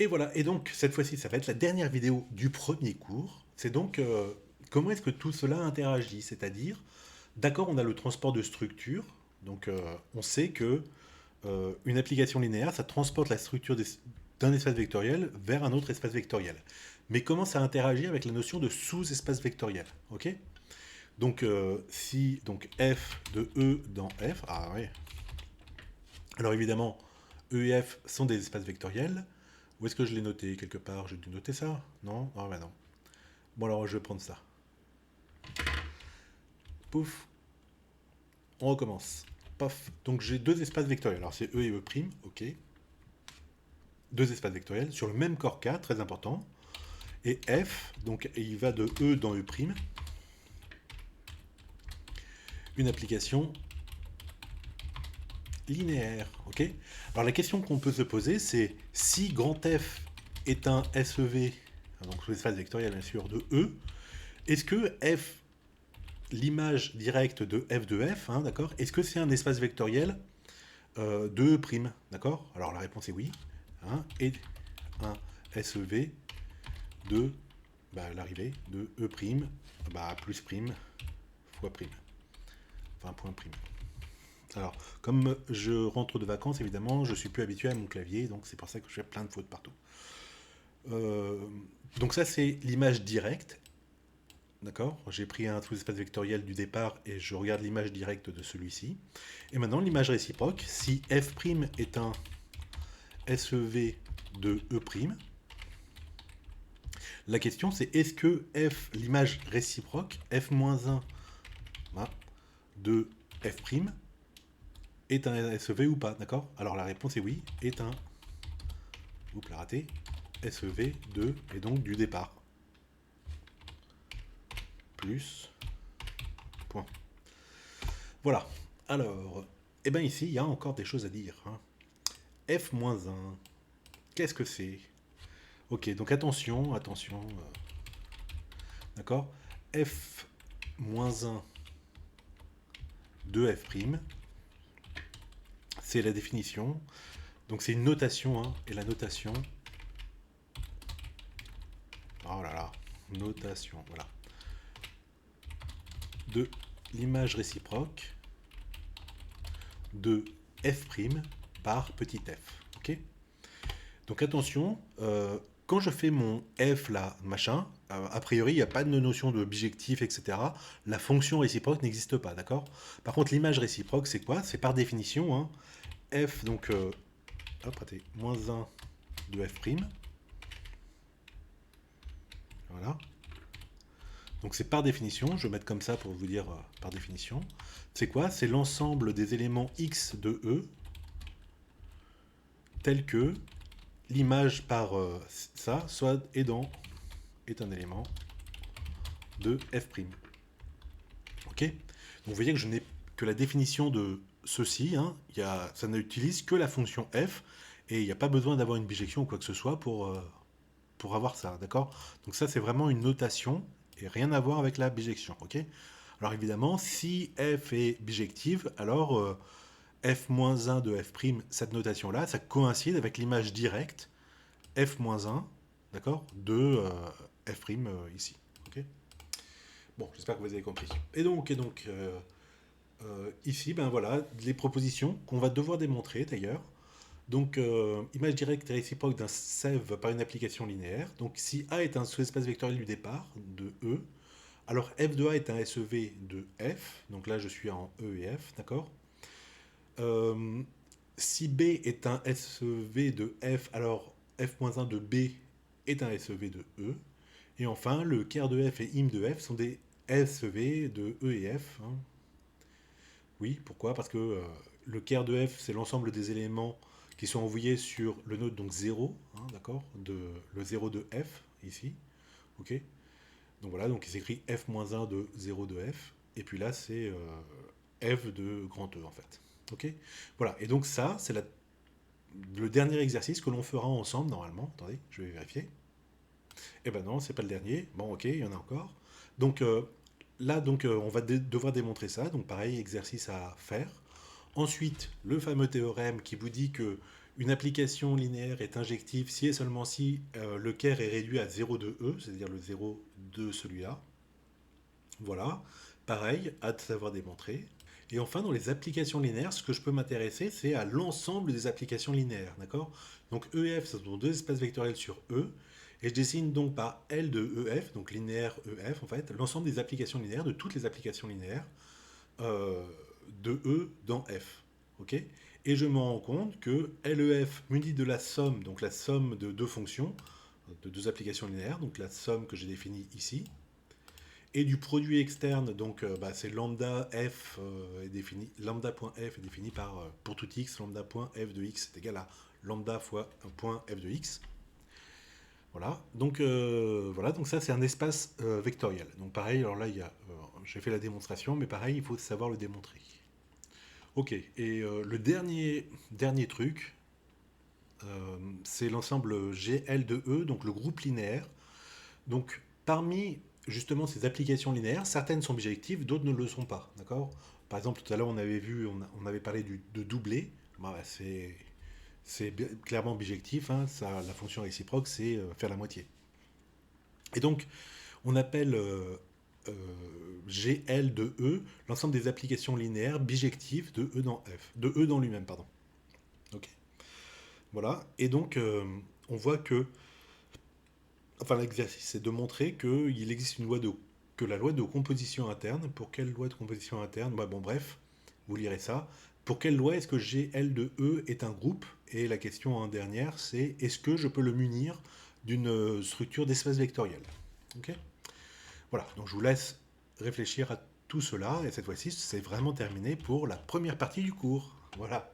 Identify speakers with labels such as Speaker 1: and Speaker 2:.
Speaker 1: Et voilà, et donc cette fois-ci, ça va être la dernière vidéo du premier cours. C'est donc comment est-ce que tout cela interagit, c'est-à-dire, d'accord, on a le transport de structure, donc on sait que une application linéaire, ça transporte la structure d'un espace vectoriel vers un autre espace vectoriel. Mais comment ça interagit avec la notion de sous-espace vectoriel, ok? Donc si donc f de E dans F, ah oui. Alors évidemment, E et F sont des espaces vectoriels. Où est-ce que je l'ai noté? Quelque part, j'ai dû noter ça? Non? Ah bah non. Bon alors je vais prendre ça. Pouf, on recommence. Paf. Donc j'ai deux espaces vectoriels. Alors c'est E et E', ok. Deux espaces vectoriels sur le même corps K, très important. Et F, donc il va de E dans E', une application linéaire, ok. Alors la question qu'on peut se poser, c'est si grand F est un SEV, donc l'espace vectoriel bien sûr de E, est-ce que F, l'image directe de F, hein, d'accord, est-ce que c'est un espace vectoriel de E', d'accord? Alors la réponse est oui, hein, et un SEV de l'arrivée de E', plus prime fois prime, enfin point prime. Alors, comme je rentre de vacances, évidemment, je suis plus habitué à mon clavier, donc c'est pour ça que je fais plein de fautes partout. Euh, donc ça, c'est l'image directe, d'accord? J'ai pris un sous-espace vectoriel du départ et je regarde l'image directe de celui-ci. Et maintenant, l'image réciproque, si f' est un SEV de E', la question c'est est-ce que f, l'image réciproque, f-1 de f' est un SEV ou pas, d'accord? Alors la réponse est oui, est un, oups, la raté, SEV de, et donc du départ. Plus, point. Voilà. Alors, eh bien ici, il y a encore des choses à dire, hein. F-1, qu'est-ce que c'est? Ok, donc attention, attention, d'accord? F-1 de F', c'est la définition. Donc c'est une notation, hein, et la notation, oh là là, notation, voilà, de l'image réciproque de f' par petit f. Ok. Donc attention, quand je fais mon f là, machin, a priori, il n'y a pas de notion de bijectif, etc. La fonction réciproque n'existe pas, d'accord? Par contre, l'image réciproque, c'est quoi? C'est par définition, hein, f, donc, hop, attendez, moins 1 de f', voilà. Donc c'est par définition, je vais mettre comme ça pour vous dire par définition. C'est quoi? C'est l'ensemble des éléments x de E, tel que l'image par ça, soit aidant, est un élément de f'. Ok? Donc vous voyez que je n'ai que la définition de ceci, hein, ça n'utilise que la fonction f, et il n'y a pas besoin d'avoir une bijection ou quoi que ce soit pour avoir ça, d'accord? Donc ça c'est vraiment une notation, et rien à voir avec la bijection, ok? Alors évidemment, si f est bijective, alors f-1 de f', cette notation-là, ça coïncide avec l'image directe f-1, d'accord, de f' ici, ok? Bon, j'espère que vous avez compris. Et donc, ici, ben voilà, les propositions qu'on va devoir démontrer d'ailleurs. Donc, image directe et réciproque d'un sève par une application linéaire. Donc, si A est un sous-espace vectoriel du départ de E, alors f de A est un SEV de F. Donc là, je suis en E et F, d'accord. Euh, Si B est un SEV de F, alors f-1 de B est un SEV de E. Et enfin, le ker de F et im de F sont des SEV de E et F, hein. Oui, pourquoi? Parce que le ker de F, c'est l'ensemble des éléments qui sont envoyés sur le node donc 0, hein, d'accord, le 0 de F, ici, ok. Donc voilà, donc il s'écrit F-1 de 0 de F, et puis là, c'est F de grand E, en fait. Ok. Voilà, et donc ça, c'est le dernier exercice que l'on fera ensemble, normalement. Attendez, je vais vérifier. Eh ben non, c'est pas le dernier. Bon, ok, il y en a encore. Donc là, donc, on va devoir démontrer ça. Donc pareil, exercice à faire. Ensuite, le fameux théorème qui vous dit que Une application linéaire est injective si et seulement si le ker est réduit à 0,2e, c'est-à-dire le 0 de celui-là. Voilà. Pareil, à de savoir démontrer. Et enfin, dans les applications linéaires, ce que je peux m'intéresser, c'est à l'ensemble des applications linéaires. D'accord? Donc EF, ce sont deux espaces vectoriels sur E. Et je dessine donc par L de EF, donc linéaire EF, en fait, l'ensemble des applications linéaires, de toutes les applications linéaires, euh, de E dans F. Ok? Et je me rends compte que LEF muni de la somme, donc la somme de deux fonctions, de deux applications linéaires, donc la somme que j'ai définie ici, et du produit externe, donc c'est lambda f est défini, lambda.f est défini par, pour tout x, lambda.f de x est égal à lambda fois un point f de x. Voilà, donc ça c'est un espace vectoriel. Donc pareil, alors là j'ai fait la démonstration, mais pareil, il faut savoir le démontrer. Ok, et le dernier truc, c'est l'ensemble GL de E, donc le groupe linéaire. Donc, parmi justement ces applications linéaires, certaines sont bijectives, d'autres ne le sont pas. D'accord? Par exemple, tout à l'heure, on avait vu, on avait parlé de doublé. C'est clairement bijectif. Hein, ça, la fonction réciproque, c'est faire la moitié. Et donc, on appelle euh, GL de E l'ensemble des applications linéaires bijectives de E dans F. De E dans lui-même, pardon. Ok. Voilà. Et donc, on voit que enfin, l'exercice, c'est de montrer qu'il existe une loi que la loi de composition interne. Pour quelle loi de composition interne? Bon, bref, vous lirez ça. Pour quelle loi est-ce que GL de E est un groupe? Et la question en dernière, c'est est-ce que je peux le munir d'une structure d'espace vectoriel? Ok. Voilà, donc je vous laisse réfléchir à tout cela. Et cette fois-ci, c'est vraiment terminé pour la première partie du cours. Voilà.